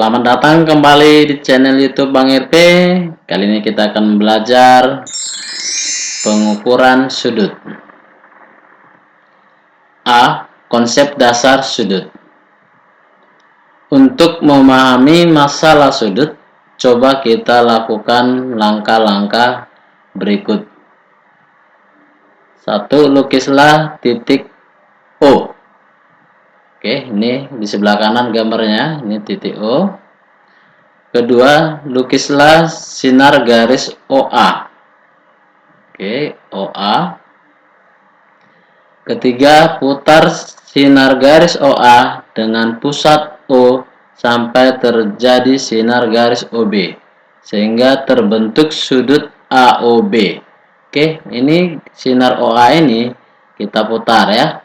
Selamat datang kembali di channel YouTube Bang RP. Kali ini kita akan belajar pengukuran sudut. A. Konsep dasar sudut. Untuk memahami masalah sudut, coba kita lakukan langkah-langkah berikut. 1. Lukislah titik O. Oke, ini di sebelah kanan gambarnya, ini titik O. Kedua, lukislah sinar garis OA. Oke, OA. Ketiga, putar sinar garis OA dengan pusat O sampai terjadi sinar garis OB, sehingga terbentuk sudut AOB. Oke, ini sinar OA ini kita putar ya.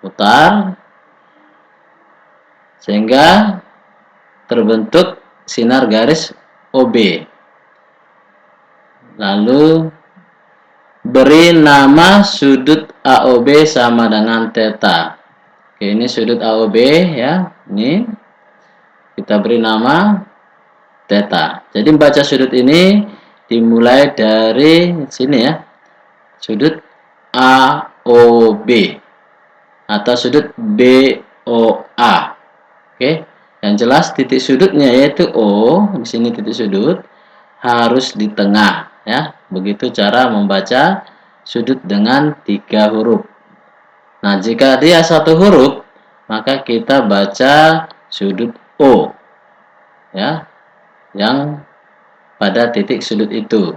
Putar sehingga terbentuk sinar garis OB. Lalu beri nama sudut AOB sama dengan theta. Oke, ini sudut AOB ya. Ini kita beri nama theta. Jadi membaca sudut ini dimulai dari sini ya. Sudut AOB atau sudut BOA. Oke, yang jelas titik sudutnya yaitu O, di sini titik sudut harus di tengah ya. Begitu cara membaca sudut dengan 3 huruf. Nah, jika dia 1 huruf, maka kita baca sudut O ya, yang pada titik sudut itu.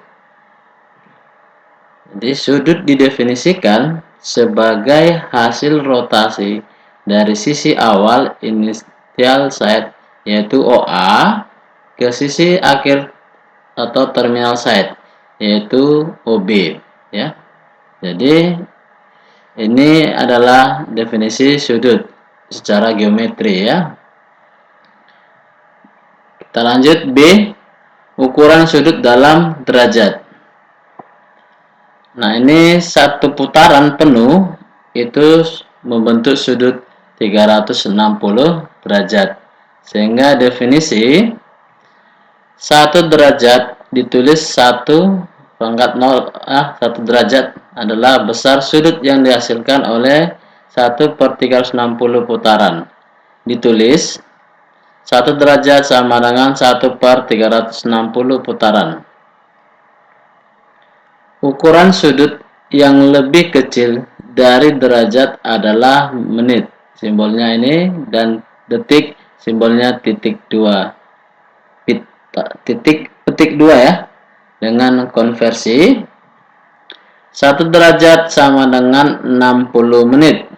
Jadi sudut didefinisikan sebagai hasil rotasi dari sisi awal initial side yaitu OA ke sisi akhir atau terminal side yaitu OB ya. Jadi ini adalah definisi sudut secara geometri ya. Kita lanjut B, ukuran sudut dalam derajat. Nah, ini satu putaran penuh itu membentuk sudut 360 derajat. Sehingga definisi 1 derajat ditulis 1 derajat adalah besar sudut yang dihasilkan oleh 1/360 putaran. Ditulis 1 derajat sama dengan 1/360 putaran. Ukuran sudut yang lebih kecil dari derajat adalah menit, simbolnya ini, dan detik, simbolnya titik 2. Petik 2 ya. Dengan konversi 1 derajat sama dengan 60 menit.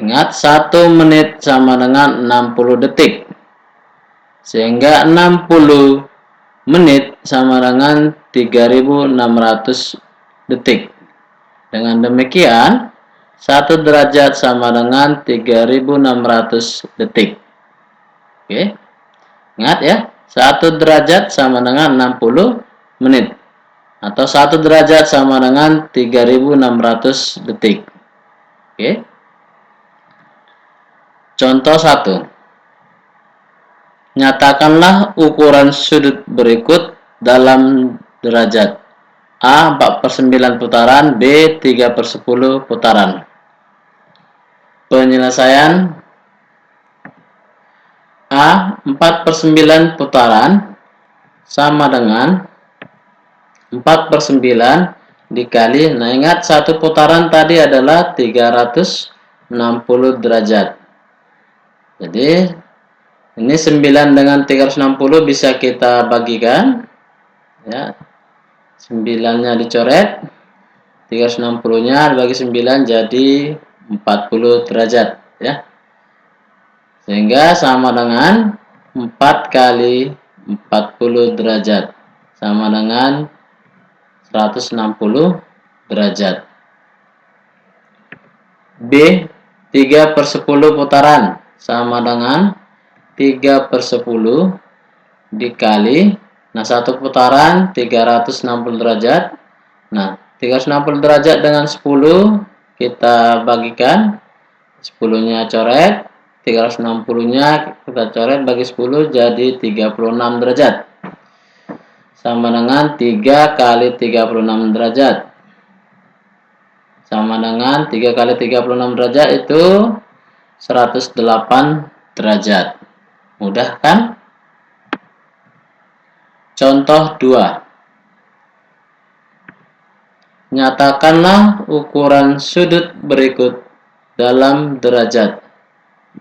Ingat, 1 menit sama dengan 60 detik. Sehingga 60 menit sama dengan 3600 detik. Dengan demikian 1 derajat sama dengan 3600 detik. Oke. Ingat ya, 1 derajat sama dengan 60 menit atau 1 derajat sama dengan 3600 detik. Oke. Contoh 1. Nyatakanlah ukuran sudut berikut dalam derajat. A 4/9 putaran, B 3/10 putaran. Penyelesaian A 4/9 putaran sama dengan 4/9 dikali, nah ingat 1 putaran tadi adalah 360 derajat. Jadi ini 9 dengan 360 bisa kita bagikan ya. 9-nya dicoret, 360-nya dibagi 9 jadi 40 derajat ya. Sehingga sama dengan 4 kali 40 derajat sama dengan 160 derajat. B 3/10 putaran sama dengan 3/10 dikali, nah 1 putaran 360 derajat. Nah, 360 derajat dengan 10 kita bagikan, 10-nya coret, 360-nya kita coret bagi 10 jadi 36 derajat. Sama dengan 3 kali 36 derajat. Sama dengan 3 kali 36 derajat itu 108 derajat. Mudah kan? Contoh 2. Nyatakanlah ukuran sudut berikut dalam derajat,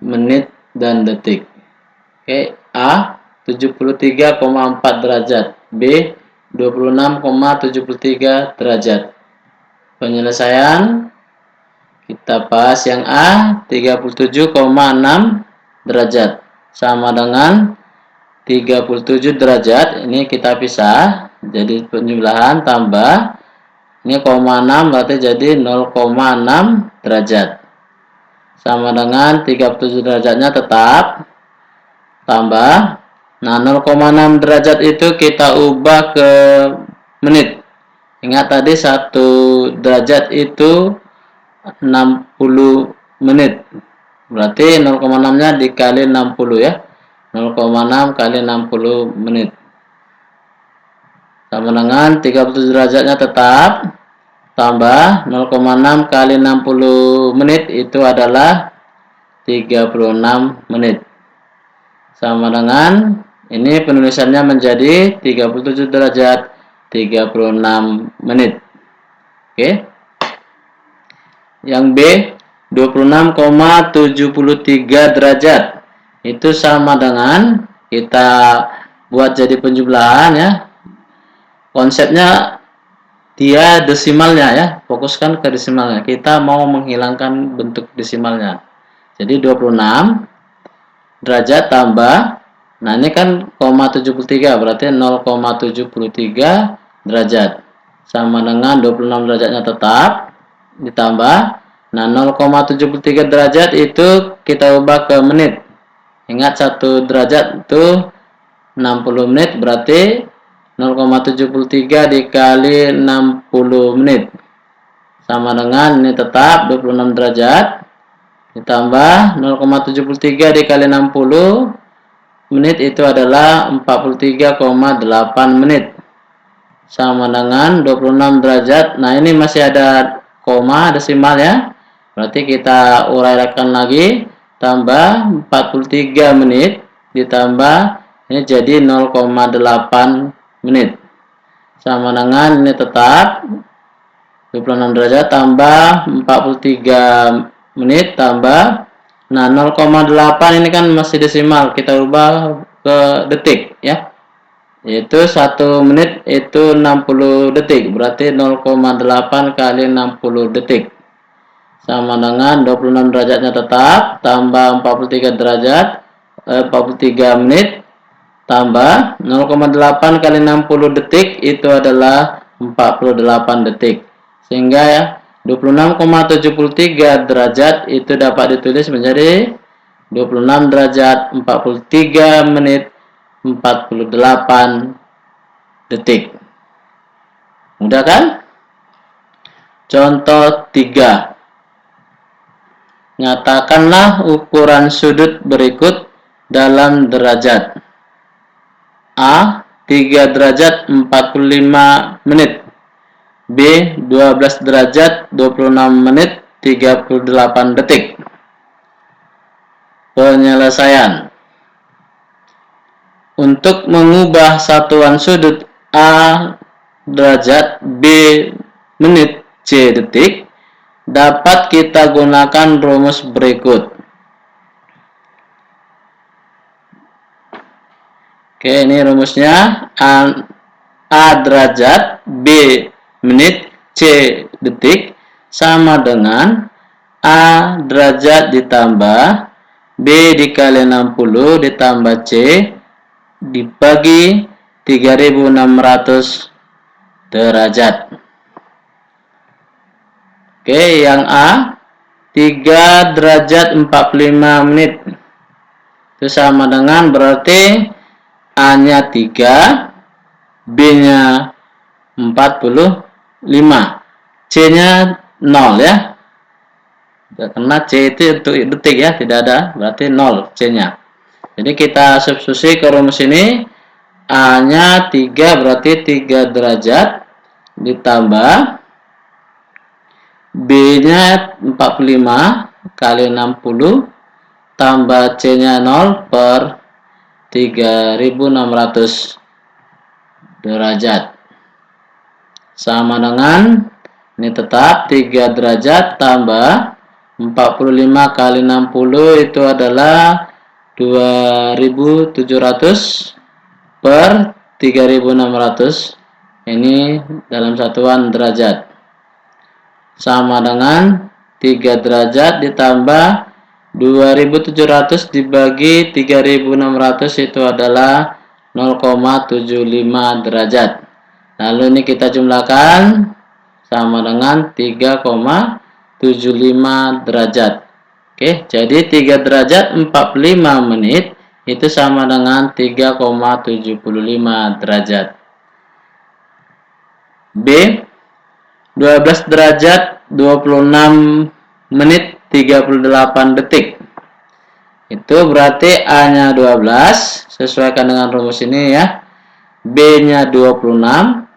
menit, dan detik. Oke, A 73,4 derajat, B 26,73 derajat. Penyelesaian kita bahas yang A 37,6 derajat sama dengan 37 derajat. Ini kita pisah jadi penjumlahan tambah ini 0,6 berarti jadi 0,6 derajat. Sama dengan 37 derajatnya tetap tambah. Nah, 0,6 derajat itu kita ubah ke menit. Ingat tadi 1 derajat itu 60 menit. Berarti 0,6-nya dikali 60 ya. 0,6 kali 60 menit. Sama dengan 37 derajatnya tetap tambah 0,6 kali 60 menit itu adalah 36 menit. Sama dengan ini penulisannya menjadi 37 derajat 36 menit. Oke. Yang B 26,73 derajat. Itu sama dengan kita buat jadi penjumlahan ya. Konsepnya dia desimalnya ya, fokuskan ke desimalnya. Kita mau menghilangkan bentuk desimalnya. Jadi 26 derajat tambah, nah ini kan 0,73 berarti 0,73 derajat. Sama dengan 26 derajatnya tetap ditambah. Nah 0,73 derajat itu kita ubah ke menit. Ingat 1 derajat itu 60 menit berarti 0,73 dikali 60 menit. Sama dengan ini tetap 26 derajat. Ditambah 0,73 dikali 60 menit itu adalah 43,8 menit. Sama dengan 26 derajat. Nah ini masih ada koma desimal ya. Berarti kita uraikan lagi. Tambah 43 menit. Ditambah ini jadi 0,8 menit. Sama dengan ini tetap 26 derajat tambah 43 menit tambah. Nah 0,8 ini kan masih desimal, kita ubah ke detik ya. Yaitu 1 menit itu 60 detik, berarti 0,8 kali 60 detik. Sama dengan 26 derajatnya tetap tambah 43 derajat 43 menit tambah 0,8 kali 60 detik itu adalah 48 detik. Sehingga ya 26,73 derajat itu dapat ditulis menjadi 26 derajat 43 menit 48 detik. Mudah kan? Contoh 3. Nyatakanlah ukuran sudut berikut dalam derajat. A 3 derajat 45 menit, B 12 derajat 26 menit 38 detik. Penyelesaian. Untuk mengubah satuan sudut A derajat, B menit, C detik, dapat kita gunakan rumus berikut. Oke, ini rumusnya. A derajat, B menit, C detik sama dengan A derajat ditambah B dikali 60 ditambah C dibagi 3600 derajat. Oke, yang A 3 derajat 45 menit. Itu sama dengan berarti A-nya 3, B-nya 45, C-nya 0 ya. karena C itu untuk detik ya, tidak ada, berarti 0 C-nya. Jadi kita substitusi ke rumus ini, A-nya 3 berarti 3 derajat ditambah B-nya 45 kali 60 tambah C-nya 0 per 3600 derajat sama dengan ini tetap 3 derajat tambah 45 kali 60 itu adalah 2700 per 3600, ini dalam satuan derajat, sama dengan 3 derajat ditambah 2700 dibagi 3600 itu adalah 0,75 derajat. Lalu ini kita jumlahkan sama dengan 3,75 derajat. Oke, jadi 3 derajat 45 menit itu sama dengan 3,75 derajat. B, 12 derajat 26 menit 38 detik. Itu berarti A-nya 12, sesuaikan dengan rumus ini ya. B-nya 26,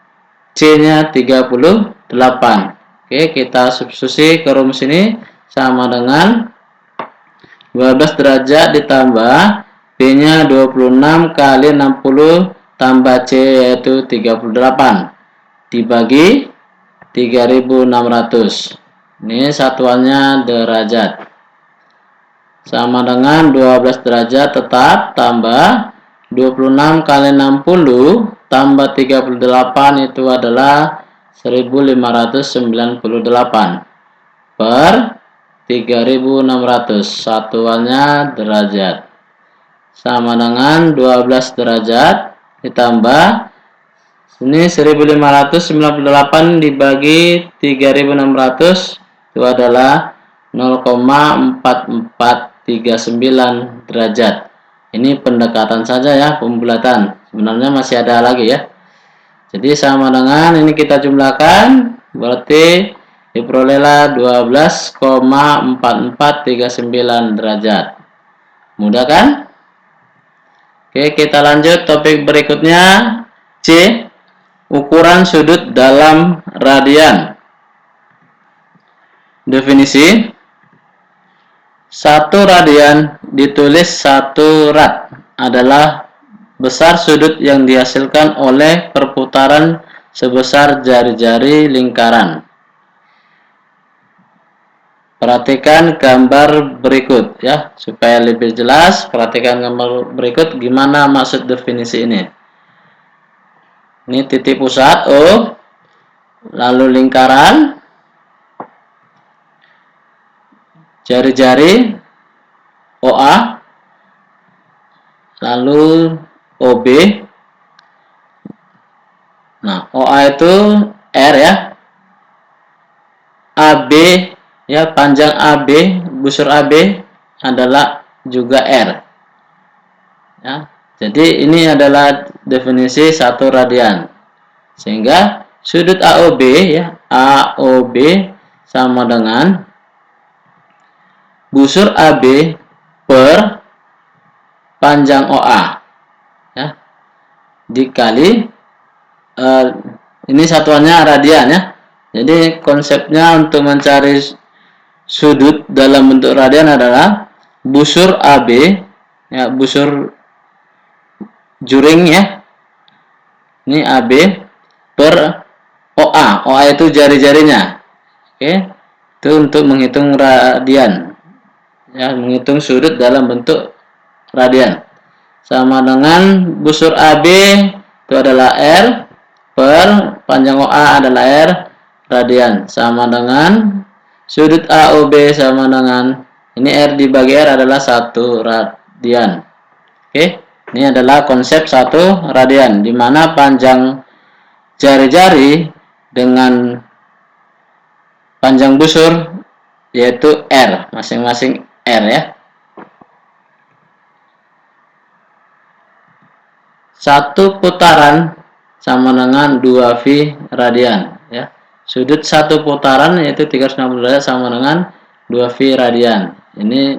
C-nya 38. Oke, kita substitusi ke rumus ini sama dengan 12 derajat ditambah B-nya 26 kali 60 tambah C yaitu 38 dibagi 3600. Ini satuannya derajat. Sama dengan 12 derajat tetap tambah 26 kali 60 tambah 38 itu adalah 1598 per 3600, satuannya derajat. Sama dengan 12 derajat ditambah ini 1598 dibagi 3600 itu adalah 0,4439 derajat. Ini pendekatan saja ya, pembulatan. Sebenarnya masih ada lagi ya. Jadi sama dengan ini kita jumlahkan, berarti diperolehlah 12,4439 derajat. Mudah kan? Oke, kita lanjut topik berikutnya. C. Ukuran sudut dalam radian. Definisi. 1 radian ditulis 1 rad adalah besar sudut yang dihasilkan oleh perputaran sebesar jari-jari lingkaran. Perhatikan gambar berikut ya, supaya lebih jelas. Perhatikan gambar berikut gimana maksud definisi ini. Ini titik pusat O, lalu lingkaran, jari-jari OA, lalu OB. Nah, OA itu R ya, AB ya, panjang AB, busur AB adalah juga R ya. Jadi ini adalah definisi 1 radian. Sehingga sudut AOB ya, AOB sama dengan busur AB per panjang OA ya, dikali ini satuannya radian ya. Jadi konsepnya untuk mencari sudut dalam bentuk radian adalah busur AB ya, busur juring ya, ini AB per OA. OA itu jari-jarinya. Oke, itu untuk menghitung radian ya, menghitung sudut dalam bentuk radian. Sama dengan busur AB itu adalah R per panjang OA adalah R radian, sama dengan sudut AOB sama dengan ini R dibagi R adalah 1 radian. Oke, ini adalah konsep 1 radian, di mana panjang jari-jari dengan panjang busur yaitu R, masing-masing R ya. 1 putaran sama dengan 2V radian ya. Sudut 1 putaran yaitu 360 derajat sama dengan 2V radian. Ini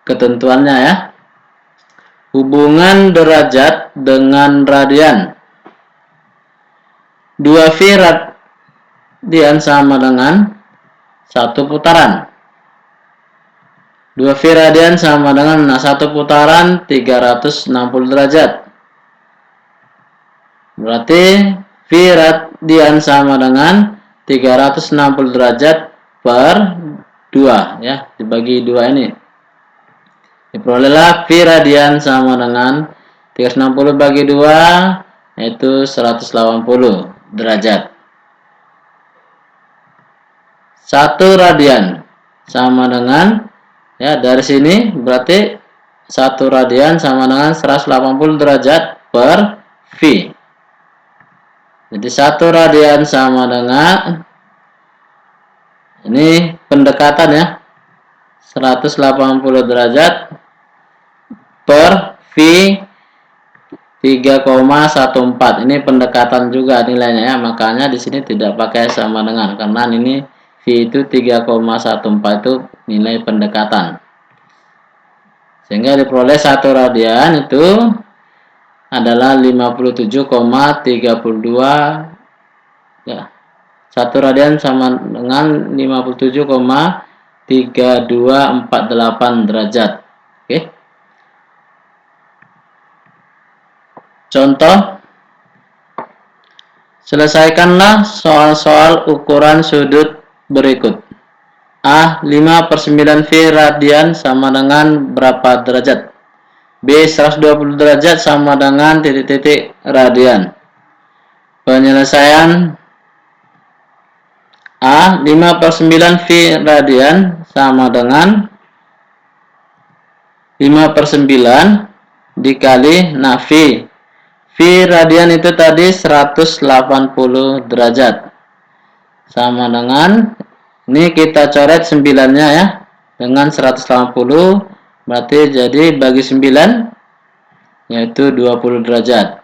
ketentuannya ya. Hubungan derajat dengan radian. 2V radian sama dengan 1 putaran. 2V radian sama dengan 1 putaran 360 derajat. Berarti V radian sama dengan 360 derajat per 2 ya, dibagi 2 ini. Diperolehlah V radian sama dengan 360 bagi 2 yaitu 180 derajat. 1 radian sama dengan, ya dari sini berarti 1 radian sama dengan 180 derajat per V. Jadi 1 radian sama dengan, ini pendekatan ya, 180 derajat per V 3,14. Ini pendekatan juga nilainya ya, makanya di sini tidak pakai sama dengan, karena ini V itu 3,14 itu nilai pendekatan. Sehingga diperoleh 1 radian itu adalah 57,32 ya. 1 radian sama dengan 57,3248 derajat. Oke. Contoh, selesaikanlah soal-soal ukuran sudut berikut. A. 5/9 V radian sama dengan berapa derajat? B. 120 derajat sama dengan titik-titik radian. Penyelesaian A. 5/9 V radian sama dengan 5/9 dikali V. V radian itu tadi 180 derajat. Sama dengan, ini kita coret 9-nya ya, dengan 180, berarti jadi bagi 9 yaitu 20 derajat.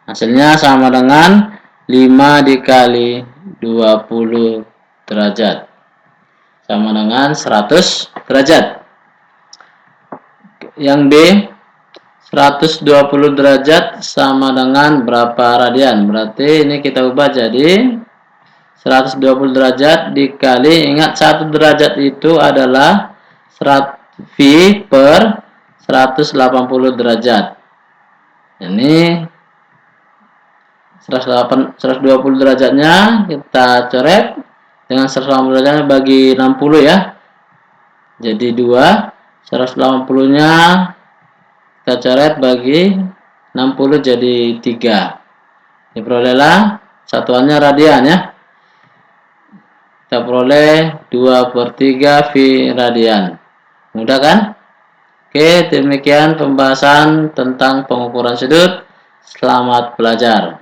Hasilnya sama dengan 5 dikali 20 derajat sama dengan 100 derajat. Yang B, 120 derajat sama dengan berapa radian? Berarti ini kita ubah jadi 120 derajat dikali, ingat 1 derajat itu adalah V per 180 derajat. Ini 120 derajatnya kita coret dengan 180 derajatnya bagi 60 ya. Jadi 2, 180-nya kita coret bagi 60 jadi 3. Diperolehlah satuannya radian ya. Kita peroleh 2/3 V radian. Mudah kan? Oke, demikian pembahasan tentang pengukuran sudut. Selamat belajar.